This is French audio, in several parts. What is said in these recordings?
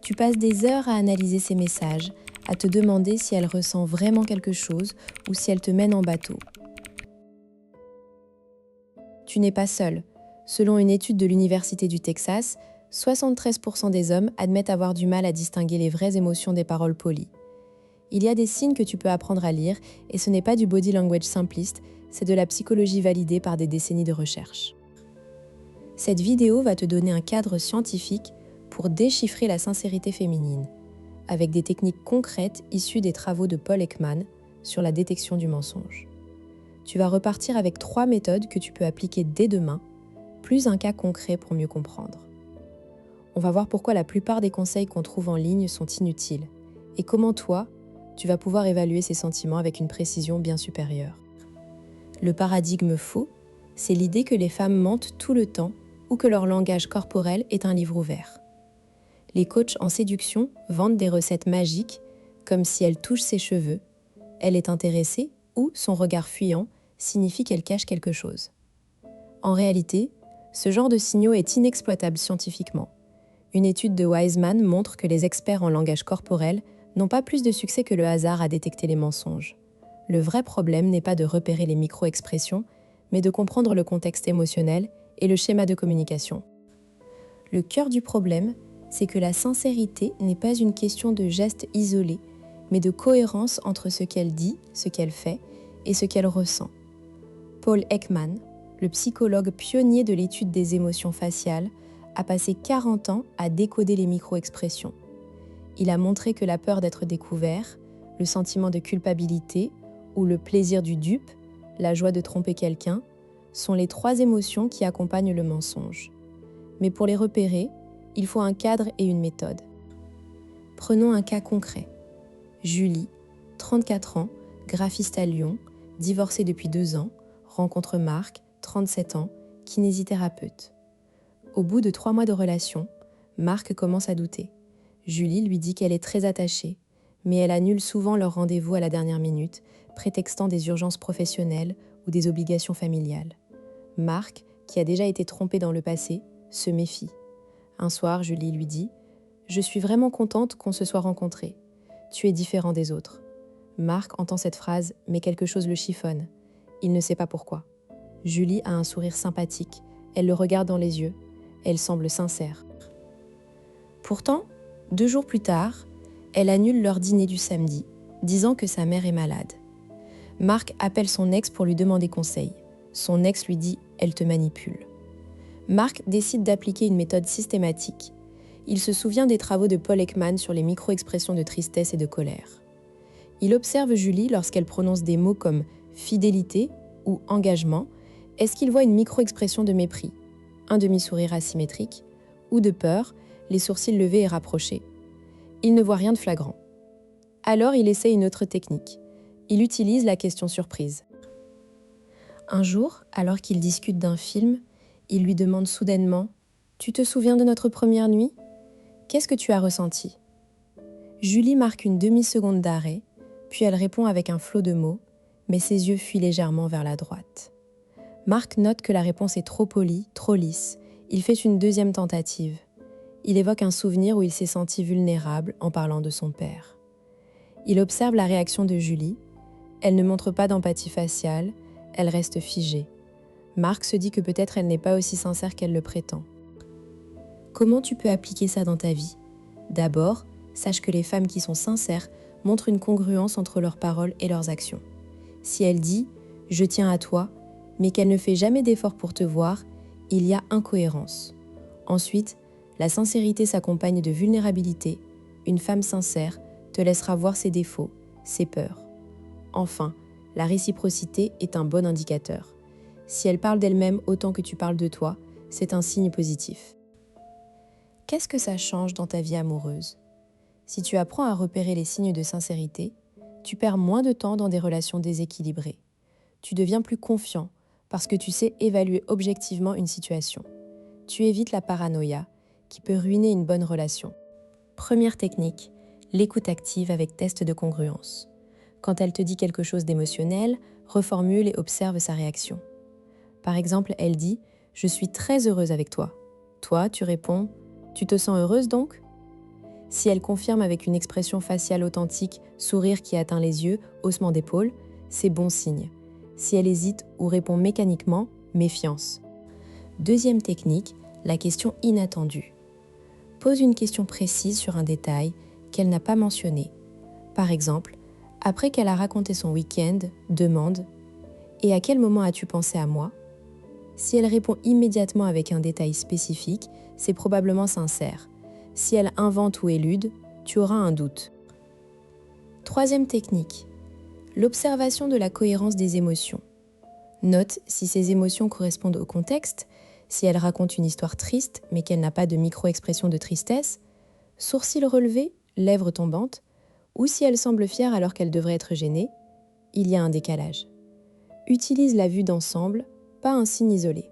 Tu passes des heures à analyser ses messages, à te demander si elle ressent vraiment quelque chose ou si elle te mène en bateau. Tu n'es pas seul. Selon une étude de l'Université du Texas, 73% des hommes admettent avoir du mal à distinguer les vraies émotions des paroles polies. Il y a des signes que tu peux apprendre à lire et ce n'est pas du body language simpliste, c'est de la psychologie validée par des décennies de recherche. Cette vidéo va te donner un cadre scientifique pour déchiffrer la sincérité féminine, avec des techniques concrètes issues des travaux de Paul Ekman sur la détection du mensonge. Tu vas repartir avec 3 méthodes que tu peux appliquer dès demain, plus un cas concret pour mieux comprendre. On va voir pourquoi la plupart des conseils qu'on trouve en ligne sont inutiles et comment toi, tu vas pouvoir évaluer ces sentiments avec une précision bien supérieure. Le paradigme faux, c'est l'idée que les femmes mentent tout le temps ou que leur langage corporel est un livre ouvert. Les coachs en séduction vendent des recettes magiques comme si elle touche ses cheveux, elle est intéressée ou son regard fuyant signifie qu'elle cache quelque chose. En réalité, ce genre de signaux est inexploitable scientifiquement. Une étude de Wiseman montre que les experts en langage corporel n'ont pas plus de succès que le hasard à détecter les mensonges. Le vrai problème n'est pas de repérer les micro-expressions, mais de comprendre le contexte émotionnel et le schéma de communication. Le cœur du problème, c'est que la sincérité n'est pas une question de gestes isolés, mais de cohérence entre ce qu'elle dit, ce qu'elle fait et ce qu'elle ressent. Paul Ekman, le psychologue pionnier de l'étude des émotions faciales, a passé 40 ans à décoder les micro-expressions. Il a montré que la peur d'être découvert, le sentiment de culpabilité ou le plaisir du dupe, la joie de tromper quelqu'un, sont les 3 émotions qui accompagnent le mensonge. Mais pour les repérer, il faut un cadre et une méthode. Prenons un cas concret. Julie, 34 ans, graphiste à Lyon, divorcée depuis 2 ans, rencontre Marc, 37 ans, kinésithérapeute. Au bout de 3 mois de relation, Marc commence à douter. Julie lui dit qu'elle est très attachée, mais elle annule souvent leur rendez-vous à la dernière minute, prétextant des urgences professionnelles ou des obligations familiales. Marc, qui a déjà été trompé dans le passé, se méfie. Un soir, Julie lui dit « Je suis vraiment contente qu'on se soit rencontrés. Tu es différent des autres. » Marc entend cette phrase, mais quelque chose le chiffonne. Il ne sait pas pourquoi. Julie a un sourire sympathique. Elle le regarde dans les yeux. Elle semble sincère. Pourtant, 2 jours plus tard, elle annule leur dîner du samedi, disant que sa mère est malade. Marc appelle son ex pour lui demander conseil. Son ex lui dit « Elle te manipule ». Marc décide d'appliquer une méthode systématique. Il se souvient des travaux de Paul Ekman sur les micro-expressions de tristesse et de colère. Il observe Julie lorsqu'elle prononce des mots comme « fidélité » ou « engagement ». Est-ce qu'il voit une micro-expression de mépris, un demi-sourire asymétrique, ou de peur, les sourcils levés et rapprochés? Il ne voit rien de flagrant. Alors il essaie une autre technique. Il utilise la question surprise. Un jour, alors qu'ils discutent d'un film, il lui demande soudainement « Tu te souviens de notre première nuit ? Qu'est-ce que tu as ressenti ?» Julie marque une demi-seconde d'arrêt, puis elle répond avec un flot de mots, mais ses yeux fuient légèrement vers la droite. Marc note que la réponse est trop polie, trop lisse. Il fait une deuxième tentative. Il évoque un souvenir où il s'est senti vulnérable en parlant de son père. Il observe la réaction de Julie. Elle ne montre pas d'empathie faciale, elle reste figée. Marc se dit que peut-être elle n'est pas aussi sincère qu'elle le prétend. Comment tu peux appliquer ça dans ta vie ? D'abord, sache que les femmes qui sont sincères montrent une congruence entre leurs paroles et leurs actions. Si elle dit « je tiens à toi », mais qu'elle ne fait jamais d'effort pour te voir, il y a incohérence. Ensuite, la sincérité s'accompagne de vulnérabilité. Une femme sincère te laissera voir ses défauts, ses peurs. Enfin, la réciprocité est un bon indicateur. Si elle parle d'elle-même autant que tu parles de toi, c'est un signe positif. Qu'est-ce que ça change dans ta vie amoureuse ? Si tu apprends à repérer les signes de sincérité, tu perds moins de temps dans des relations déséquilibrées. Tu deviens plus confiant parce que tu sais évaluer objectivement une situation. Tu évites la paranoïa qui peut ruiner une bonne relation. Première technique, l'écoute active avec test de congruence. Quand elle te dit quelque chose d'émotionnel, reformule et observe sa réaction. Par exemple, elle dit « Je suis très heureuse avec toi ». Toi, tu réponds « Tu te sens heureuse donc ?» Si elle confirme avec une expression faciale authentique, sourire qui atteint les yeux, haussement d'épaule, c'est bon signe. Si elle hésite ou répond mécaniquement, méfiance. Deuxième technique, la question inattendue. Pose une question précise sur un détail qu'elle n'a pas mentionné. Par exemple, après qu'elle a raconté son week-end, demande « Et à quel moment as-tu pensé à moi ?» Si elle répond immédiatement avec un détail spécifique, c'est probablement sincère. Si elle invente ou élude, tu auras un doute. Troisième technique, l'observation de la cohérence des émotions. Note si ces émotions correspondent au contexte, si elle raconte une histoire triste mais qu'elle n'a pas de micro-expression de tristesse, sourcils relevés, lèvres tombantes, ou si elle semble fière alors qu'elle devrait être gênée, il y a un décalage. Utilise la vue d'ensemble, pas un signe isolé.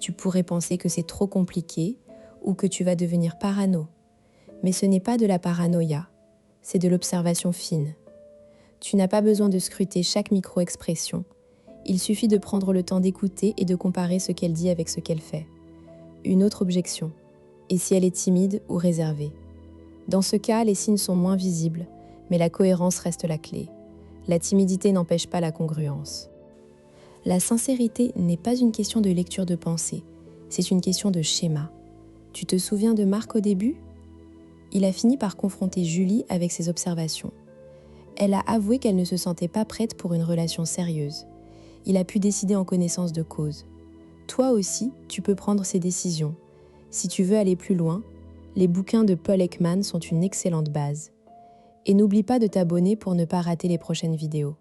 Tu pourrais penser que c'est trop compliqué ou que tu vas devenir parano. Mais ce n'est pas de la paranoïa, c'est de l'observation fine. Tu n'as pas besoin de scruter chaque micro-expression. Il suffit de prendre le temps d'écouter et de comparer ce qu'elle dit avec ce qu'elle fait. Une autre objection. Et si elle est timide ou réservée? Dans ce cas, les signes sont moins visibles, mais la cohérence reste la clé. La timidité n'empêche pas la congruence. La sincérité n'est pas une question de lecture de pensée, c'est une question de schéma. Tu te souviens de Marc au début? Il a fini par confronter Julie avec ses observations. Elle a avoué qu'elle ne se sentait pas prête pour une relation sérieuse. Il a pu décider en connaissance de cause. Toi aussi, tu peux prendre ces décisions. Si tu veux aller plus loin, les bouquins de Paul Ekman sont une excellente base. Et n'oublie pas de t'abonner pour ne pas rater les prochaines vidéos.